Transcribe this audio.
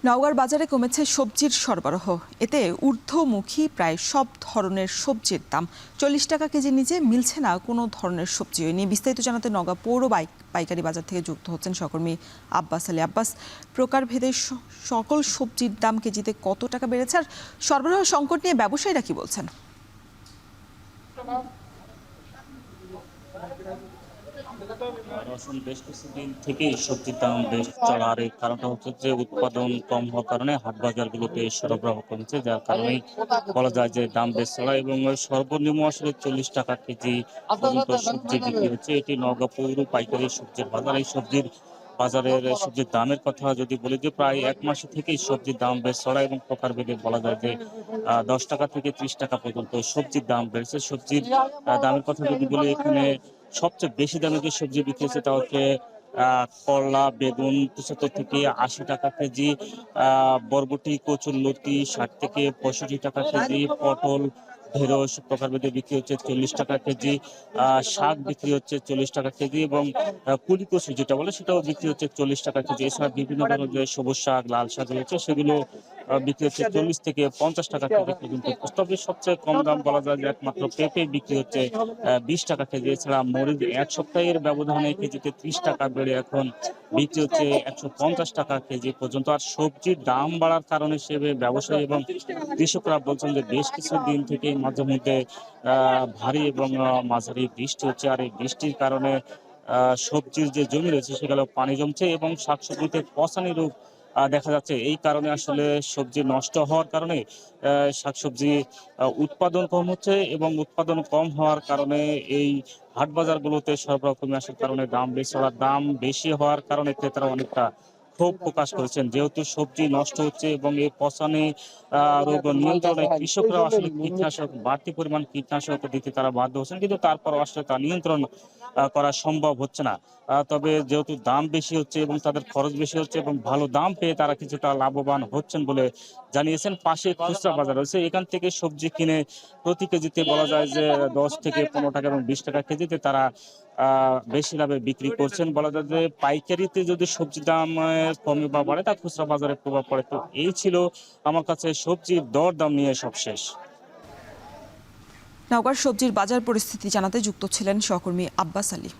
নওগাঁর বাজারে কমেছে সবজির সরবরাহ। এতে ঊর্ধ্বমুখী প্রায় সব ধরনের সবজির দাম। 40 টাকা কেজি নিচে মিলছে না কোনো ধরনের সবজি। এ নিয়ে বিস্তারিত জানাতে নওগাঁ পৌর পাইকারি বাজার থেকে যুক্ত হচ্ছেন সহকর্মী আব্বাস আলী। আব্বাস, প্রকারভেদে সকল সবজির দাম কেজিতে কত টাকা বেড়েছে, আর সরবরাহ সংকট নিয়ে ব্যবসায়ীরা কি বলছেন? রসুন বেশ কিছুদিন থেকেই সবজির দাম বেশ চড়া, আর এর কারণটা হচ্ছে যে উৎপাদন কম হওয়ার কারণে হাট বাজারগুলোতে সরবরাহ কমছে, যার কারণেই বলা যায় যে দাম বেশ চড়া। এবং সর্বনিম্ন আসলে 40 টাকা কেজি পর্যন্ত সবজি বিক্রি হচ্ছে। এটি নওগাঁ পৌর পাইকারি সবজির বাজার। এই সবজির দামের কথা যদি বলি, যে প্রায় এক মাস থেকেই সবজির দাম বেশ চড়া, এবং প্রকারভেদে বলা যায় যে 10 টাকা থেকে 30 টাকা পর্যন্ত সবজির দাম বেড়েছে। সবজির দামের কথা যদি বলি, এখানে সবচেয়ে বেশি দামে যে সবজি বিক্রি হচ্ছে তা হচ্ছে করলা, বেগুন 75 থেকে 80 টাকা কেজি, বরবটি, কচুরলতি 60 থেকে 65 টাকা কেজি, পটল, ঢেঁড়স প্রকারভেদে বিক্রি হচ্ছে 40 টাকা কেজি, শাক বিক্রি হচ্ছে 40 টাকা কেজি, এবং কুলি কচু যেটা বলে সেটাও বিক্রি হচ্ছে 40 টাকা কেজি। এছাড়া বিভিন্ন ধরনের যে সবুজ শাক, লাল শাক রয়েছে সেগুলো বিক্রি হচ্ছে 40 থেকে 50 টাকা কেজি পর্যন্ত। তবে সবচেয়ে কম দাম বলা যায় যে একমাত্র পেঁপে বিক্রি হচ্ছে 20 টাকা কেজি। এছাড়া মরিচ এক সপ্তাহের ব্যবধানে কেজিতে 30 টাকা বেড়ে এখন বিক্রি হচ্ছে 150 টাকা কেজি পর্যন্ত। আর সবজির দাম বাড়ার কারণে হিসেবে ব্যবসায়ী এবং কৃষকরা বলছেন যে বেশ কিছু দিন থেকে মাঝে মধ্যে ভারী এবং মাঝারি বৃষ্টি হচ্ছে, আর এই বৃষ্টির কারণে সবজির যে জমি রয়েছে সেগুলো পানি জমছে এবং শাকসবজিতে পচানি রোগ দেখা যাচ্ছে। এই কারণে আসলে সবজি নষ্ট হওয়ার কারণে শাকসবজি উৎপাদন কম হচ্ছে, এবং উৎপাদন কম হওয়ার কারণে এই হাট বাজারগুলোতে সরবরাহ কমে আসার কারণে দাম বেশি। আর দাম বেশি হওয়ার কারণে ক্রেতারা অনেকটা ক্ষোভ প্রকাশ করেছেন, যেহেতু সবজি নষ্ট হচ্ছে এবং এই পচানি রোগ নিয়ন্ত্রণে কৃষকরা আসলে কীটনাশক, বাড়তি পরিমাণ কীটনাশক দিতে তারা বাধ্য হচ্ছেন, কিন্তু তারপরও আসলে তা নিয়ন্ত্রণ করা সম্ভব হচ্ছে না। তবে যেহেতু দাম বেশি হচ্ছে এবং তাদের খরচ বেশি হচ্ছে, এবং ভালো দাম পেয়ে তারা কিছুটা লাভবান হচ্ছেন বলে জানিয়েছেন। পাশে খুচরা বাজার রয়েছে, এখান থেকে সবজি কিনে প্রতি কেজিতে বলা যায় যে 10 থেকে 15 টাকা এবং 20 টাকা কেজিতে তারা বেশি লাভে বিক্রি করছেন। বলা যায় যে পাইকারিতে যদি সবজির দাম কমে বা বাড়ে, তা খুচরা বাজারে প্রভাব পড়ে। তো এই ছিল আমার কাছে সবজির দর দাম নিয়ে সবশেষ। নওগাঁর সবজির বাজার পরিস্থিতি জানাতে যুক্ত ছিলেন সহকর্মী আব্বাস আলী।